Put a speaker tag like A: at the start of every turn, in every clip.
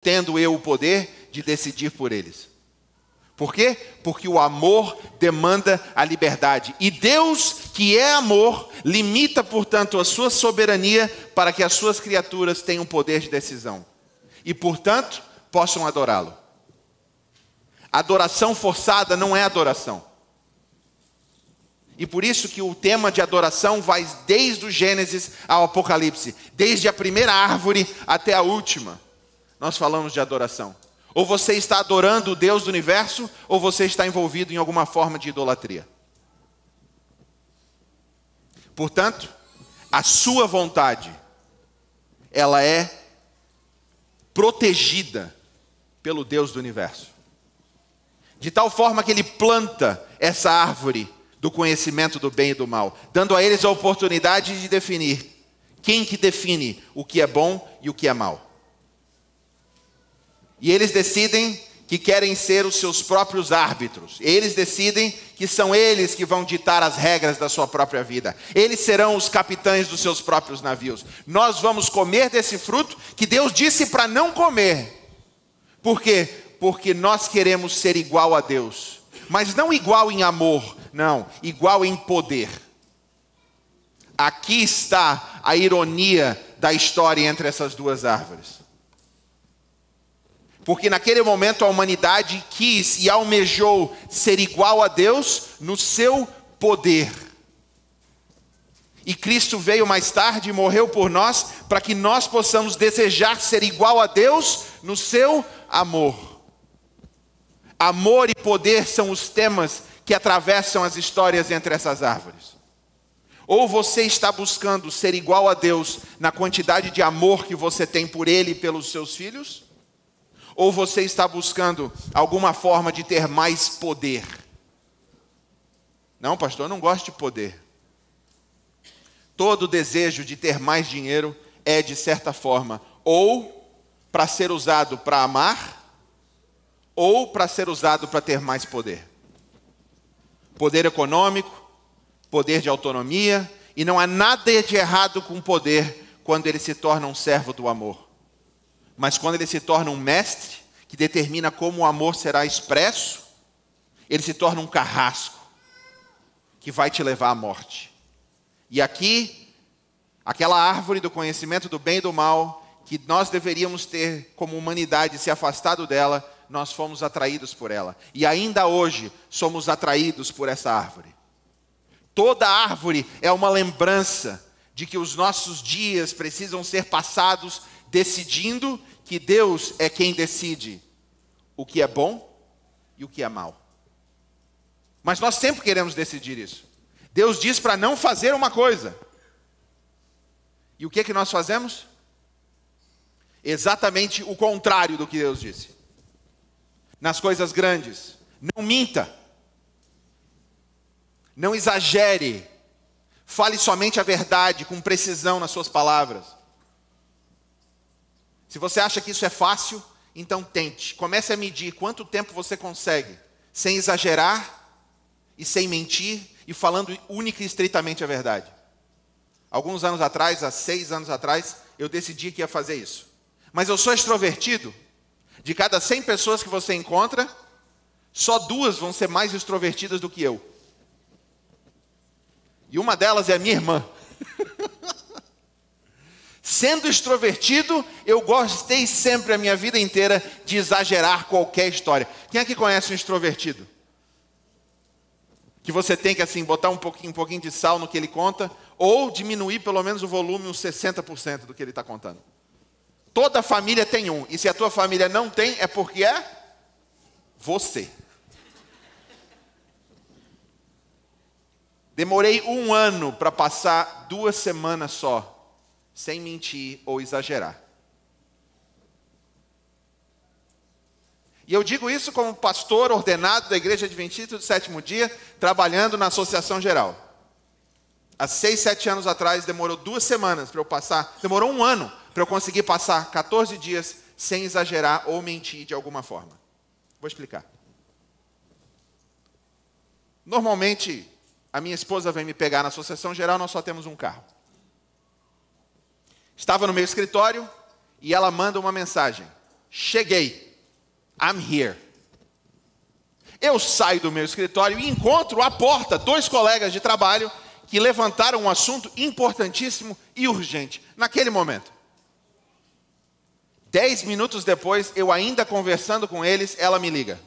A: tendo eu o poder de decidir por eles. Por quê? Porque o amor demanda a liberdade. E Deus, que é amor, limita, portanto, a sua soberania para que as suas criaturas tenham poder de decisão. E, portanto, possam adorá-lo. Adoração forçada não é adoração. E por isso que o tema de adoração vai desde o Gênesis ao Apocalipse. Desde a primeira árvore até a última. Nós falamos de adoração. Ou você está adorando o Deus do universo, ou você está envolvido em alguma forma de idolatria. Portanto, a sua vontade, ela é protegida pelo Deus do universo. De tal forma que Ele planta essa árvore do conhecimento do bem e do mal, dando a eles a oportunidade de definir. Quem que define o que é bom e o que é mal? E eles decidem que querem ser os seus próprios árbitros. Eles decidem que são eles que vão ditar as regras da sua própria vida. Eles serão os capitães dos seus próprios navios. Nós vamos comer desse fruto que Deus disse para não comer. Por quê? Porque nós queremos ser igual a Deus. Mas não igual em amor, não. Igual em poder. Aqui está a ironia da história entre essas duas árvores. Porque naquele momento a humanidade quis e almejou ser igual a Deus no seu poder. E Cristo veio mais tarde e morreu por nós, para que nós possamos desejar ser igual a Deus no seu amor. Amor e poder são os temas que atravessam as histórias entre essas árvores. Ou você está buscando ser igual a Deus na quantidade de amor que você tem por Ele e pelos seus filhos, ou você está buscando alguma forma de ter mais poder? Não, pastor, eu não gosto de poder. Todo desejo de ter mais dinheiro é, de certa forma, ou para ser usado para amar, ou para ser usado para ter mais poder. Poder econômico, poder de autonomia, e não há nada de errado com o poder quando ele se torna um servo do amor. Mas quando ele se torna um mestre, que determina como o amor será expresso, ele se torna um carrasco, que vai te levar à morte. E aqui, aquela árvore do conhecimento do bem e do mal, que nós deveríamos ter como humanidade se afastado dela, nós fomos atraídos por ela. E ainda hoje somos atraídos por essa árvore. Toda árvore é uma lembrança de que os nossos dias precisam ser passados decidindo que Deus é quem decide o que é bom e o que é mal. Mas nós sempre queremos decidir isso. Deus diz para não fazer uma coisa. E o que é que nós fazemos? Exatamente o contrário do que Deus disse. Nas coisas grandes, não minta. Não exagere. Fale somente a verdade com precisão nas suas palavras. Se você acha que isso é fácil, então tente. Comece a medir quanto tempo você consegue, sem exagerar e sem mentir, e falando única e estritamente a verdade. Alguns anos atrás, há 6 anos atrás, eu decidi que ia fazer isso. Mas eu sou extrovertido. De cada 100 pessoas que você encontra, só 2 vão ser mais extrovertidas do que eu. E uma delas é a minha irmã. Sendo extrovertido, eu gostei sempre a minha vida inteira de exagerar qualquer história. Quem aqui conhece um extrovertido? Que você tem que assim botar um pouquinho de sal no que ele conta, ou diminuir pelo menos o volume uns 60% do que ele está contando. Toda família tem um, e se a tua família não tem, é porque é você. Demorei 1 ano para passar 2 semanas só, sem mentir ou exagerar. E eu digo isso como pastor ordenado da Igreja Adventista do Sétimo Dia, trabalhando na Associação Geral. Há 6, 7 anos atrás, demorou 2 semanas para eu passar, demorou 1 ano para eu conseguir passar 14 dias sem exagerar ou mentir de alguma forma. Vou explicar. Normalmente, a minha esposa vem me pegar na Associação Geral, nós só temos um carro. Estava no meu escritório e ela manda uma mensagem. cheguei. I'm here. Eu saio do meu escritório e encontro à porta 2 colegas de trabalho que levantaram um assunto importantíssimo e urgente, naquele momento. 10 minutos depois, eu ainda conversando com eles, ela me liga.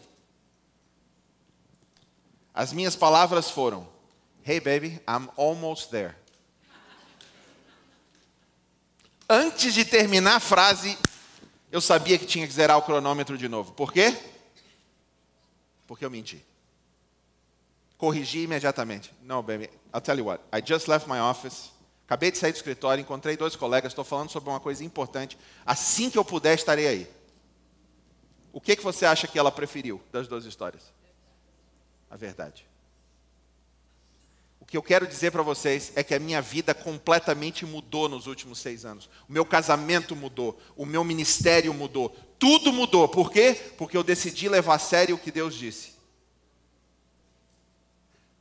A: As minhas palavras foram: Hey baby, I'm almost there. Antes de terminar a frase, eu sabia que tinha que zerar o cronômetro de novo. Por quê? Porque eu menti. Corrigi imediatamente. No, baby, I'll tell you what. I just left my office. Acabei de sair do escritório, encontrei 2 colegas, estou falando sobre uma coisa importante. Assim que eu puder, estarei aí. O que você acha que ela preferiu das 2 histórias? A verdade. O que eu quero dizer para vocês é que a minha vida completamente mudou nos últimos 6 anos. O meu casamento mudou, o meu ministério mudou, tudo mudou. Por quê? Porque eu decidi levar a sério o que Deus disse.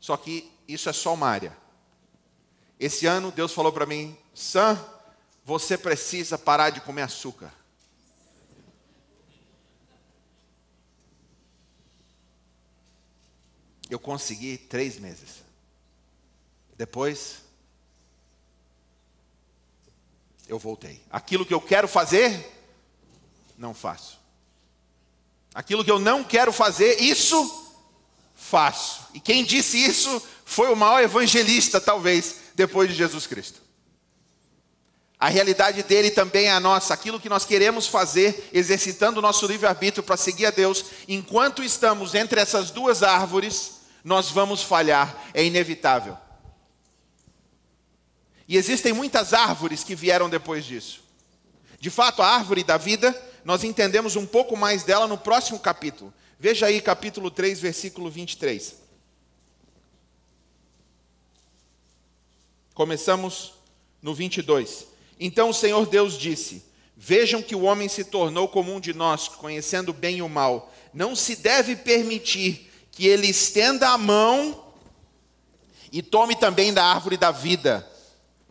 A: Só que isso é só uma área. Esse ano Deus falou para mim: Sam, você precisa parar de comer açúcar. Eu consegui 3 meses. Depois, eu voltei. Aquilo que eu quero fazer, não faço. Aquilo que eu não quero fazer, isso faço. E quem disse isso foi o maior evangelista, talvez, depois de Jesus Cristo. A realidade dele também é a nossa. Aquilo que nós queremos fazer, exercitando o nosso livre-arbítrio para seguir a Deus, enquanto estamos entre essas 2 árvores, nós vamos falhar, é inevitável. E existem muitas árvores que vieram depois disso. De fato, a árvore da vida, nós entendemos um pouco mais dela no próximo capítulo. Veja aí capítulo 3, versículo 23. Começamos no 22. Então o Senhor Deus disse: Vejam que o homem se tornou como um de nós, conhecendo o bem e o mal. Não se deve permitir que ele estenda a mão e tome também da árvore da vida,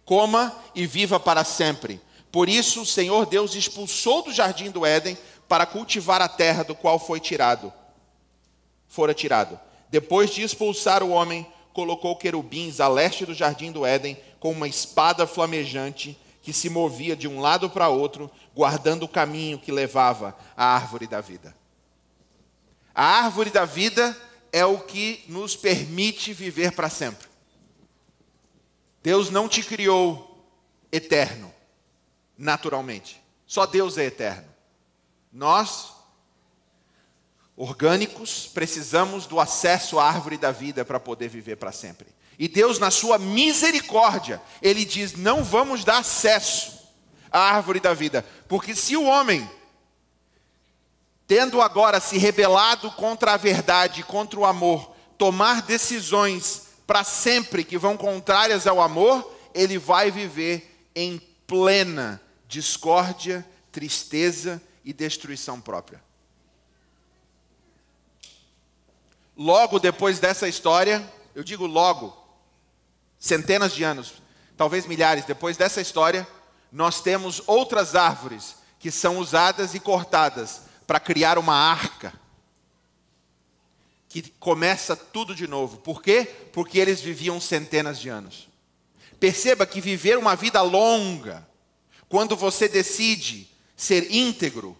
A: coma e viva para sempre. Por isso o Senhor Deus expulsou do jardim do Éden para cultivar a terra do qual fora tirado. Depois de expulsar o homem, colocou querubins a leste do jardim do Éden com uma espada flamejante que se movia de um lado para outro, guardando o caminho que levava à árvore da vida. A árvore da vida é o que nos permite viver para sempre. Deus não te criou eterno, naturalmente. Só Deus é eterno. Nós, orgânicos, precisamos do acesso à árvore da vida para poder viver para sempre. E Deus, na sua misericórdia, Ele diz: não vamos dar acesso à árvore da vida. Porque se o homem, tendo agora se rebelado contra a verdade, contra o amor, tomar decisões para sempre que vão contrárias ao amor, ele vai viver em plena discórdia, tristeza e destruição própria. Logo depois dessa história, eu digo logo, centenas de anos, talvez milhares depois dessa história, nós temos outras árvores que são usadas e cortadas para criar uma arca, que começa tudo de novo. Por quê? Porque eles viviam centenas de anos. Perceba que viver uma vida longa, quando você decide ser íntegro,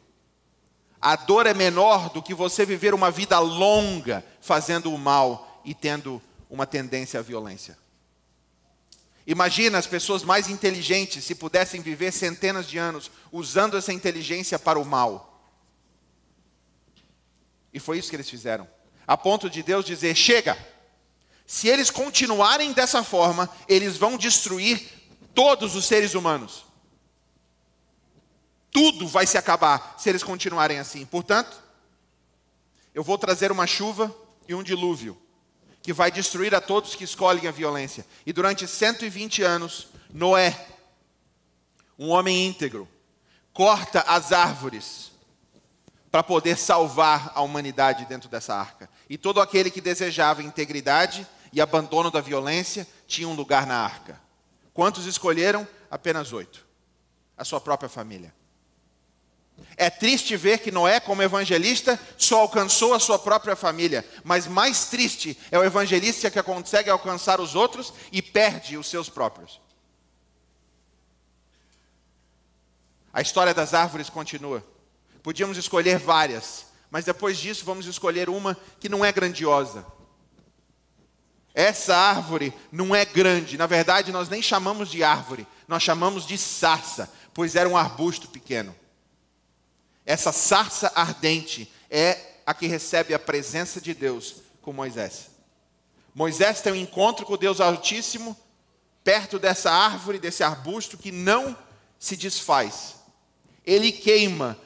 A: a dor é menor do que você viver uma vida longa fazendo o mal e tendo uma tendência à violência. Imagina as pessoas mais inteligentes se pudessem viver centenas de anos usando essa inteligência para o mal. E foi isso que eles fizeram. A ponto de Deus dizer: chega! Se eles continuarem dessa forma, eles vão destruir todos os seres humanos. Tudo vai se acabar se eles continuarem assim. Portanto, eu vou trazer uma chuva e um dilúvio que vai destruir a todos que escolhem a violência. E durante 120 anos, Noé, um homem íntegro, corta as árvores para poder salvar a humanidade dentro dessa arca. E todo aquele que desejava integridade e abandono da violência tinha um lugar na arca. Quantos escolheram? Apenas 8. A sua própria família. É triste ver que Noé, como evangelista, só alcançou a sua própria família. Mas mais triste é o evangelista que consegue alcançar os outros e perde os seus próprios. A história das árvores continua. Podíamos escolher várias, mas depois disso vamos escolher uma que não é grandiosa. Essa árvore não é grande. Na verdade, nós nem chamamos de árvore, nós chamamos de sarça, pois era um arbusto pequeno. Essa sarça ardente é a que recebe a presença de Deus com Moisés. Moisés tem um encontro com o Deus Altíssimo, perto dessa árvore, desse arbusto que não se desfaz. Ele queima,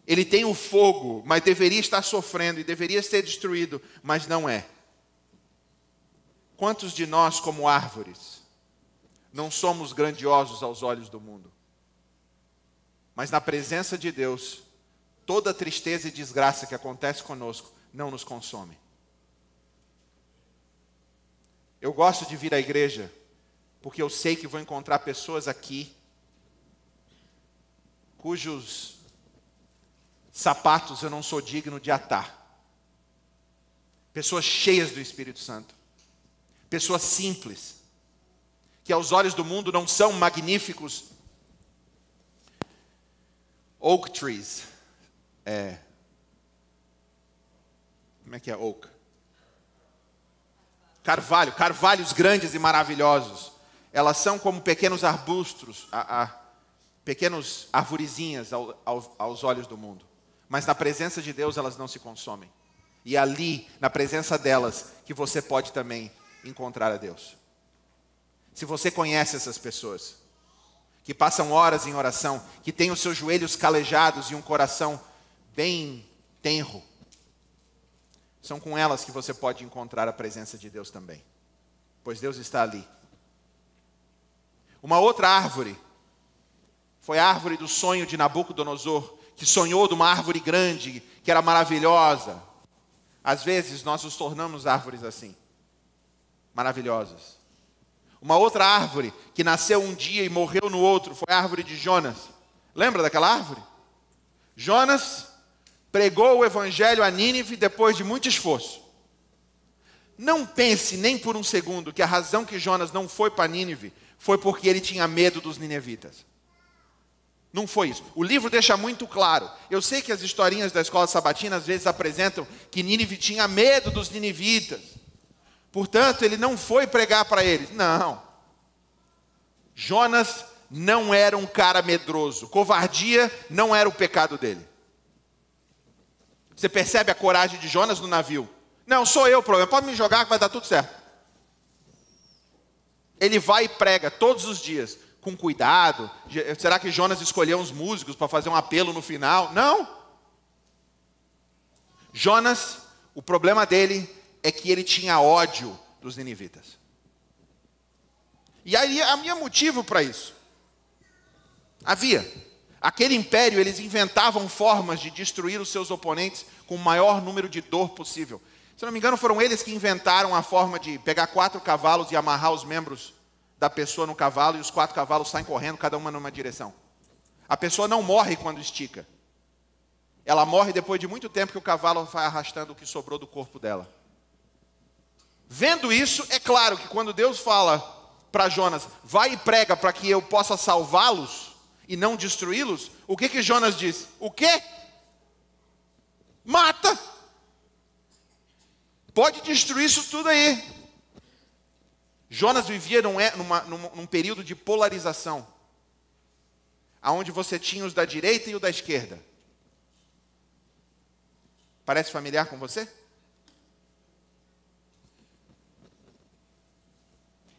A: ele tem o fogo, mas deveria estar sofrendo e deveria ser destruído, mas não é. Quantos de nós, como árvores, não somos grandiosos aos olhos do mundo? Mas na presença de Deus, toda tristeza e desgraça que acontece conosco não nos consome. Eu gosto de vir à igreja, porque eu sei que vou encontrar pessoas aqui cujos sapatos eu não sou digno de atar. Pessoas cheias do Espírito Santo. Pessoas simples, que aos olhos do mundo não são magníficos oak trees. Como é que é oak? Carvalhos grandes e maravilhosos. Elas são como pequenos arbustos, pequenos arvorezinhas aos olhos do mundo. Mas na presença de Deus elas não se consomem. E é ali, na presença delas, que você pode também encontrar a Deus. Se você conhece essas pessoas, que passam horas em oração, que têm os seus joelhos calejados e um coração bem tenro, são com elas que você pode encontrar a presença de Deus também, pois Deus está ali. Uma outra árvore foi a árvore do sonho de Nabucodonosor, que sonhou de uma árvore grande, que era maravilhosa. Às vezes nós nos tornamos árvores assim, maravilhosas. Uma outra árvore que nasceu um dia e morreu no outro foi a árvore de Jonas. Lembra daquela árvore? Jonas pregou o evangelho a Nínive depois de muito esforço. Não pense nem por um segundo que a razão que Jonas não foi para Nínive foi porque ele tinha medo dos ninivitas. Não foi isso. O livro deixa muito claro. Eu sei que as historinhas da escola sabatina às vezes apresentam que Nínive tinha medo dos ninivitas. Portanto, ele não foi pregar para eles. Não. Jonas não era um cara medroso. Covardia não era o pecado dele. Você percebe a coragem de Jonas no navio? Não, sou eu o problema. Pode me jogar que vai dar tudo certo. Ele vai e prega todos os dias, com cuidado. Será que Jonas escolheu uns músicos para fazer um apelo no final? Não. Jonas, o problema dele é que ele tinha ódio dos ninivitas. E aí havia motivo para isso. Havia. Aquele império, eles inventavam formas de destruir os seus oponentes com o maior número de dor possível. Se não me engano, foram eles que inventaram a forma de pegar 4 cavalos e amarrar os membros da pessoa no cavalo, e os 4 cavalos saem correndo, cada uma numa direção. A pessoa não morre quando estica. Ela morre depois de muito tempo que o cavalo vai arrastando o que sobrou do corpo dela. Vendo isso, é claro que quando Deus fala para Jonas, vai e prega para que eu possa salvá-los e não destruí-los, o que Jonas diz? O quê? Mata! Pode destruir isso tudo aí. Jonas vivia num período de polarização, onde você tinha os da direita e os da esquerda. Parece familiar com você?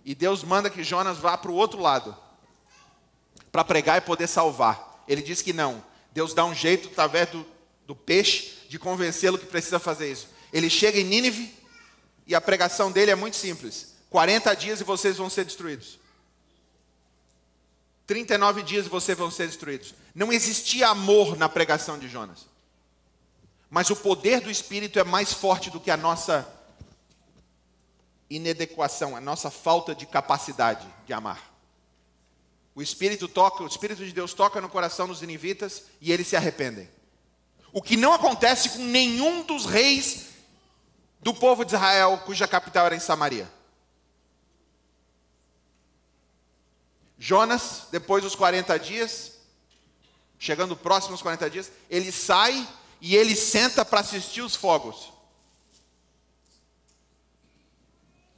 A: E Deus manda que Jonas vá para o outro lado, para pregar e poder salvar. Ele diz que não. Deus dá um jeito, através do peixe, de convencê-lo que precisa fazer isso. Ele chega em Nínive e a pregação dele é muito simples. 40 dias e vocês vão ser destruídos. 39 dias e vocês vão ser destruídos. Não existia amor na pregação de Jonas. Mas o poder do Espírito é mais forte do que a nossa inadequação, a nossa falta de capacidade de amar. O O Espírito de Deus toca no coração dos ninivitas e eles se arrependem. O que não acontece com nenhum dos reis do povo de Israel, cuja capital era em Samaria. Jonas, depois dos 40 dias, chegando próximo aos 40 dias, ele sai e ele senta para assistir os fogos.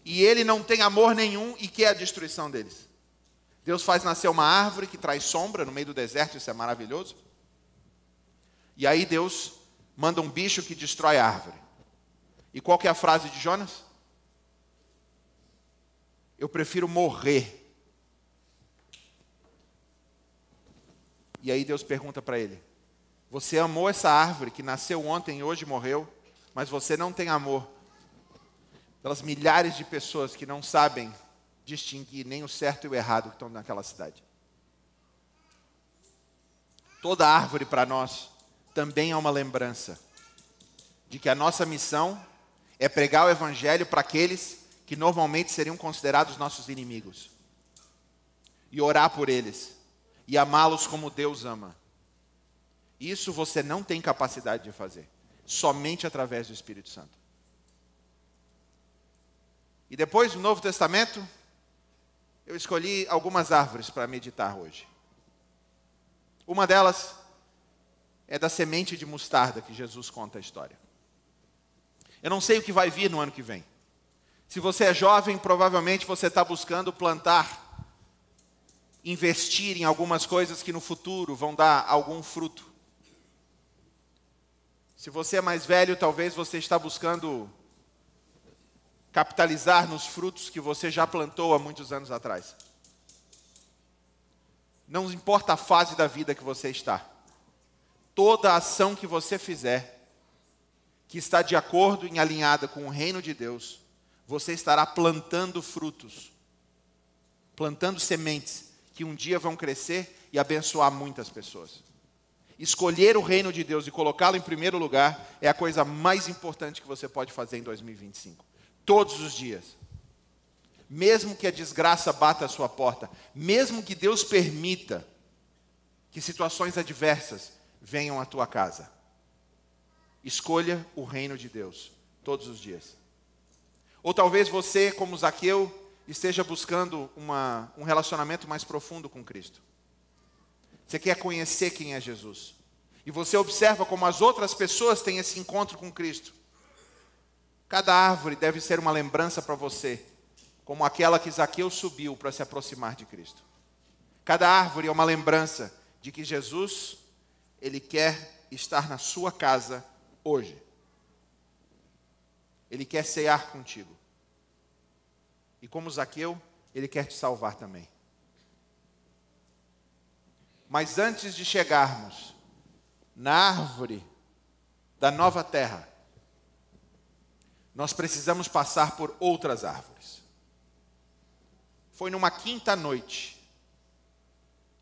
A: E ele não tem amor nenhum e quer a destruição deles. Deus faz nascer uma árvore que traz sombra no meio do deserto, isso é maravilhoso. E aí Deus manda um bicho que destrói a árvore. E qual que é a frase de Jonas? Eu prefiro morrer. E aí Deus pergunta para ele: você amou essa árvore que nasceu ontem e hoje morreu, mas você não tem amor pelas milhares de pessoas que não sabem distinguir nem o certo e o errado que estão naquela cidade. Toda árvore para nós também é uma lembrança de que a nossa missão é pregar o evangelho para aqueles que normalmente seriam considerados nossos inimigos. E orar por eles. E amá-los como Deus ama. Isso você não tem capacidade de fazer. Somente através do Espírito Santo. E depois do Novo Testamento, eu escolhi algumas árvores para meditar hoje. Uma delas é da semente de mostarda que Jesus conta a história. Eu não sei o que vai vir no ano que vem. Se você é jovem, provavelmente você está buscando plantar, investir em algumas coisas que no futuro vão dar algum fruto. Se você é mais velho, talvez você está buscando capitalizar nos frutos que você já plantou há muitos anos atrás. Não importa a fase da vida que você está. Toda ação que você fizer, que está de acordo e alinhada com o reino de Deus, você estará plantando frutos, plantando sementes que um dia vão crescer e abençoar muitas pessoas. Escolher o reino de Deus e colocá-lo em primeiro lugar é a coisa mais importante que você pode fazer em 2025. Todos os dias. Mesmo que a desgraça bata a sua porta, mesmo que Deus permita que situações adversas venham à tua casa, escolha o reino de Deus todos os dias. Ou talvez você, como Zaqueu, esteja buscando um relacionamento mais profundo com Cristo. Você quer conhecer quem é Jesus. E você observa como as outras pessoas têm esse encontro com Cristo. Cada árvore deve ser uma lembrança para você, como aquela que Zaqueu subiu para se aproximar de Cristo. Cada árvore é uma lembrança de que Jesus, Ele quer estar na sua casa hoje. Ele quer cear contigo. E como Zaqueu, Ele quer te salvar também. Mas antes de chegarmos na árvore da nova terra, nós precisamos passar por outras árvores. Foi numa quinta noite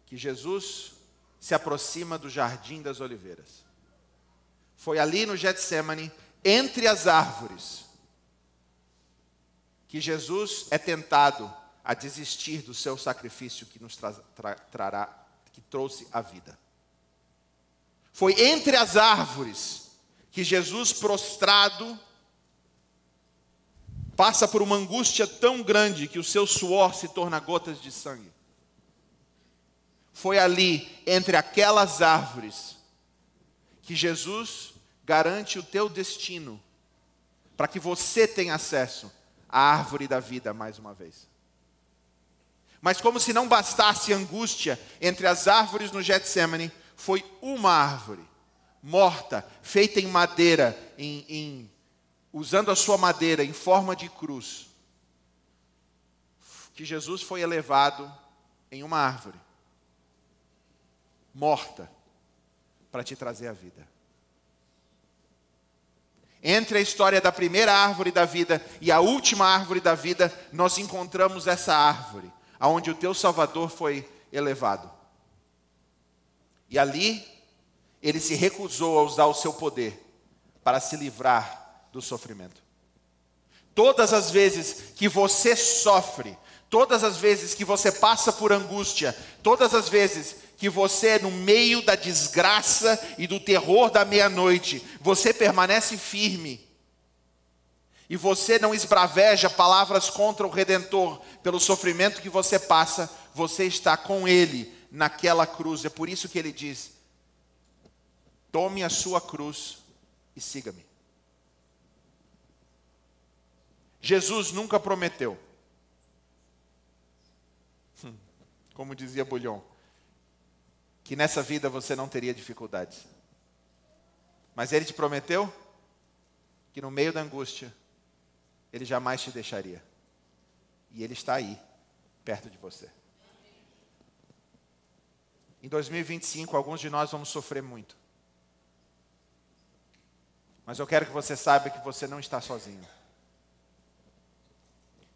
A: que Jesus se aproxima do Jardim das Oliveiras. Foi ali no Getsemane, entre as árvores, que Jesus é tentado a desistir do seu sacrifício que nos que trouxe a vida. Foi entre as árvores que Jesus, prostrado, passa por uma angústia tão grande que o seu suor se torna gotas de sangue. Foi ali, entre aquelas árvores, que Jesus garante o teu destino, para que você tenha acesso à árvore da vida mais uma vez. Mas como se não bastasse a angústia entre as árvores no Getsemane, foi uma árvore morta, feita em madeira, usando a sua madeira em forma de cruz, que Jesus foi elevado em uma árvore morta para te trazer a vida. Entre a história da primeira árvore da vida e a última árvore da vida, nós encontramos essa árvore, aonde o teu Salvador foi elevado. E ali, ele se recusou a usar o seu poder para se livrar do sofrimento. Todas as vezes que você sofre, Todas as vezes que você passa por angústia, todas as vezes que você, no meio da desgraça e do terror da meia-noite, você permanece firme, e você não esbraveja palavras contra o Redentor pelo sofrimento que você passa, você está com Ele naquela cruz. É por isso que Ele diz: tome a sua cruz e siga-me. Jesus nunca prometeu, como dizia Bulhon, que nessa vida você não teria dificuldades. Mas Ele te prometeu que no meio da angústia, Ele jamais te deixaria. E Ele está aí, perto de você. Em 2025, alguns de nós vamos sofrer muito. Mas eu quero que você saiba que você não está sozinho.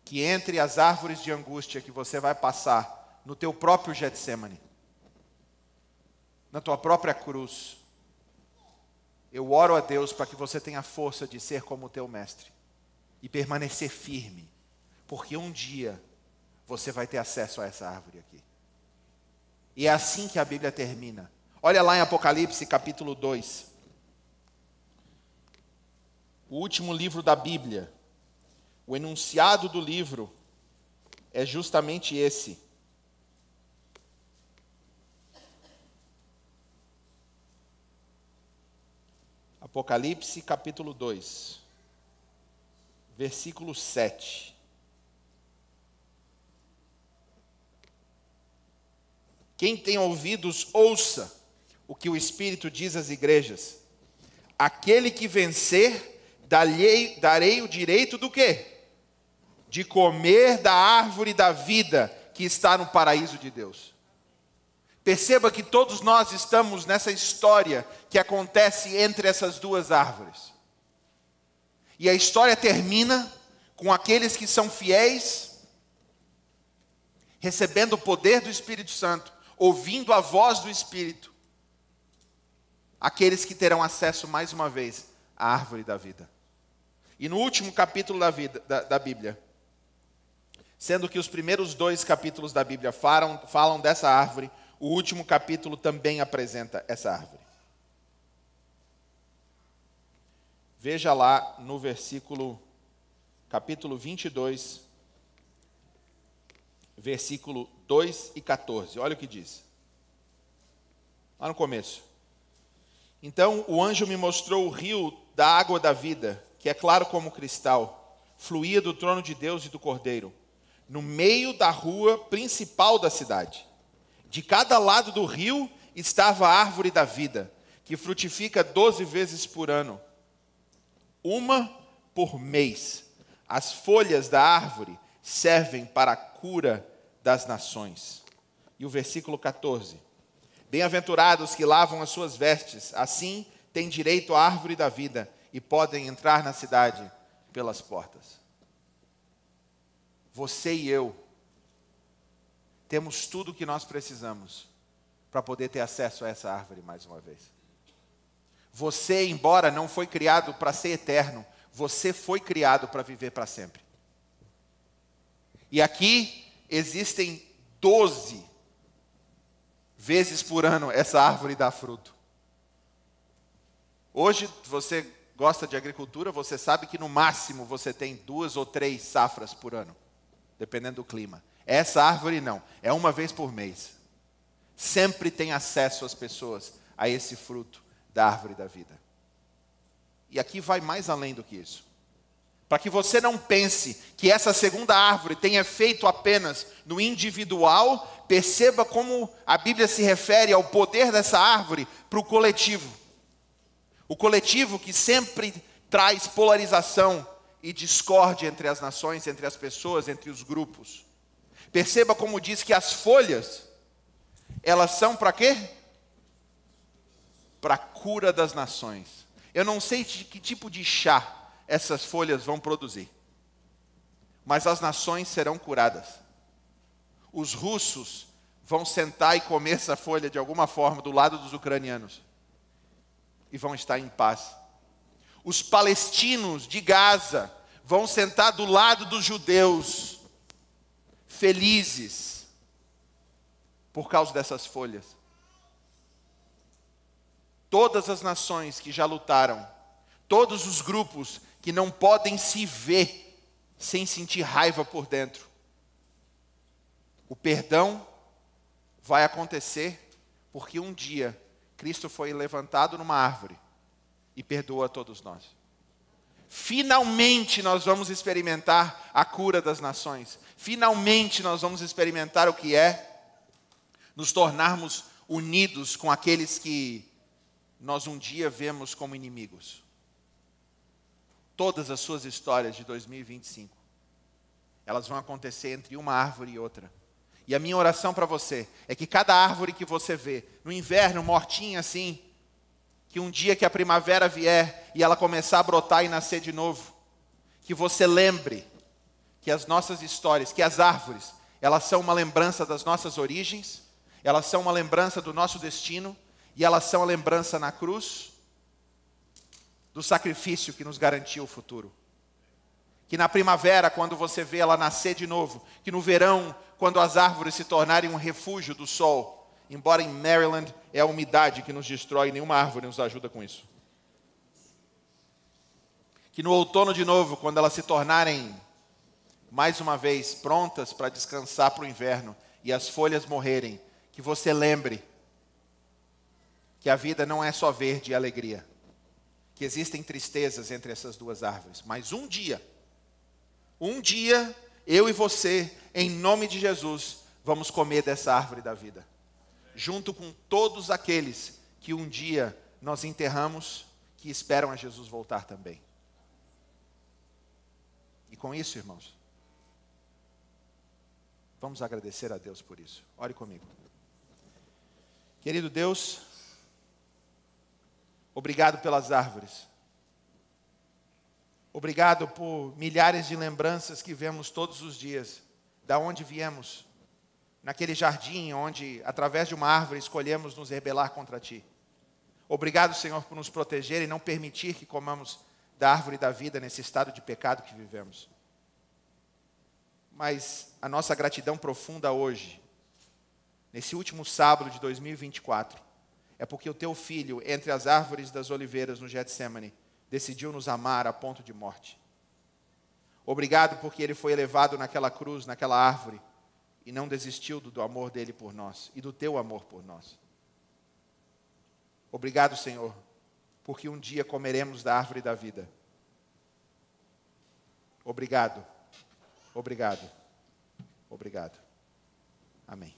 A: Que entre as árvores de angústia que você vai passar no teu próprio Getsêmani, na tua própria cruz, eu oro a Deus para que você tenha força de ser como o teu mestre e permanecer firme, porque um dia você vai ter acesso a essa árvore aqui. E é assim que a Bíblia termina. Olha lá em Apocalipse capítulo 2. O último livro da Bíblia. O enunciado do livro é justamente esse. Apocalipse capítulo 2, versículo 7. Quem tem ouvidos, ouça o que o Espírito diz às igrejas. Aquele que vencer, darei o direito do quê? De comer da árvore da vida que está no paraíso de Deus. Perceba que todos nós estamos nessa história que acontece entre essas duas árvores. E a história termina com aqueles que são fiéis, recebendo o poder do Espírito Santo, ouvindo a voz do Espírito. Aqueles que terão acesso mais uma vez à árvore da vida. E no último capítulo da Bíblia, sendo que os primeiros 2 capítulos da Bíblia falam dessa árvore, o último capítulo também apresenta essa árvore. Veja lá no capítulo 22, versículo 2 e 14. Olha o que diz. Lá no começo. Então o anjo me mostrou o rio da água da vida, que é claro como cristal, fluía do trono de Deus e do Cordeiro, no meio da rua principal da cidade. De cada lado do rio estava a árvore da vida, que frutifica 12 vezes por ano, uma por mês. As folhas da árvore servem para a cura das nações. E o versículo 14. Bem-aventurados que lavam as suas vestes, assim têm direito à árvore da vida e podem entrar na cidade pelas portas. Você e eu temos tudo o que nós precisamos para poder ter acesso a essa árvore mais uma vez. Você, embora não foi criado para ser eterno, você foi criado para viver para sempre. E aqui existem 12 vezes por ano essa árvore dá fruto. Hoje, você gosta de agricultura, você sabe que no máximo você tem 2 ou 3 safras por ano, dependendo do clima. Essa árvore não, é uma vez por mês. Sempre tem acesso as pessoas a esse fruto da árvore da vida. E aqui vai mais além do que isso. Para que você não pense que essa segunda árvore tem efeito apenas no individual, perceba como a Bíblia se refere ao poder dessa árvore para o coletivo. O coletivo que sempre traz polarização e discórdia entre as nações, entre as pessoas, entre os grupos. Perceba como diz que as folhas, elas são para quê? Para a cura das nações. Eu não sei de que tipo de chá essas folhas vão produzir, mas as nações serão curadas. Os russos vão sentar e comer essa folha de alguma forma do lado dos ucranianos e vão estar em paz. Os palestinos de Gaza vão sentar do lado dos judeus, felizes por causa dessas folhas. Todas as nações que já lutaram, todos os grupos que não podem se ver sem sentir raiva por dentro, o perdão vai acontecer porque um dia Cristo foi levantado numa árvore e perdoou a todos nós. Finalmente nós vamos experimentar a cura das nações. Finalmente nós vamos experimentar o que é nos tornarmos unidos com aqueles que nós um dia vemos como inimigos. Todas as suas histórias de 2025, elas vão acontecer entre uma árvore e outra. E a minha oração para você é que cada árvore que você vê, no inverno, mortinha assim, que um dia que a primavera vier e ela começar a brotar e nascer de novo, que você lembre que as nossas histórias, que as árvores, elas são uma lembrança das nossas origens, elas são uma lembrança do nosso destino, e elas são a lembrança na cruz do sacrifício que nos garantiu o futuro. Que na primavera, quando você vê ela nascer de novo, que no verão, quando as árvores se tornarem um refúgio do sol, embora em Maryland é a umidade que nos destrói, nenhuma árvore nos ajuda com isso. Que no outono de novo, quando elas se tornarem, mais uma vez, prontas para descansar para o inverno, e as folhas morrerem, que você lembre que a vida não é só verde e alegria, que existem tristezas entre essas duas árvores, mas um dia, eu e você, em nome de Jesus, vamos comer dessa árvore da vida, junto com todos aqueles que um dia nós enterramos, que esperam a Jesus voltar também. E com isso, irmãos, vamos agradecer a Deus por isso. Ore comigo. Querido Deus, obrigado pelas árvores. Obrigado por milhares de lembranças que vemos todos os dias, da onde viemos, naquele jardim onde, através de uma árvore, escolhemos nos rebelar contra Ti. Obrigado, Senhor, por nos proteger e não permitir que comamos da árvore da vida nesse estado de pecado que vivemos. Mas a nossa gratidão profunda hoje, nesse último sábado de 2024, é porque o Teu Filho, entre as árvores das oliveiras no Getsemane, decidiu nos amar a ponto de morte. Obrigado porque Ele foi elevado naquela cruz, naquela árvore, e não desistiu do amor dEle por nós, e do Teu amor por nós. Obrigado, Senhor, porque um dia comeremos da árvore da vida. Obrigado, obrigado, obrigado. Amém.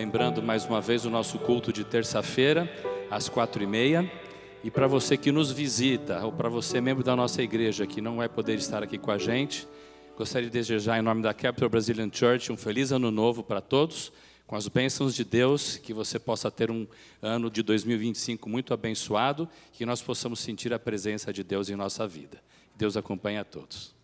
B: Lembrando mais uma vez o nosso culto de terça-feira, às 4h30. E para você que nos visita, ou para você membro da nossa igreja que não vai poder estar aqui com a gente, gostaria de desejar em nome da Capital Brazilian Church um feliz ano novo para todos, com as bênçãos de Deus, que você possa ter um ano de 2025 muito abençoado, que nós possamos sentir a presença de Deus em nossa vida. Deus acompanhe a todos.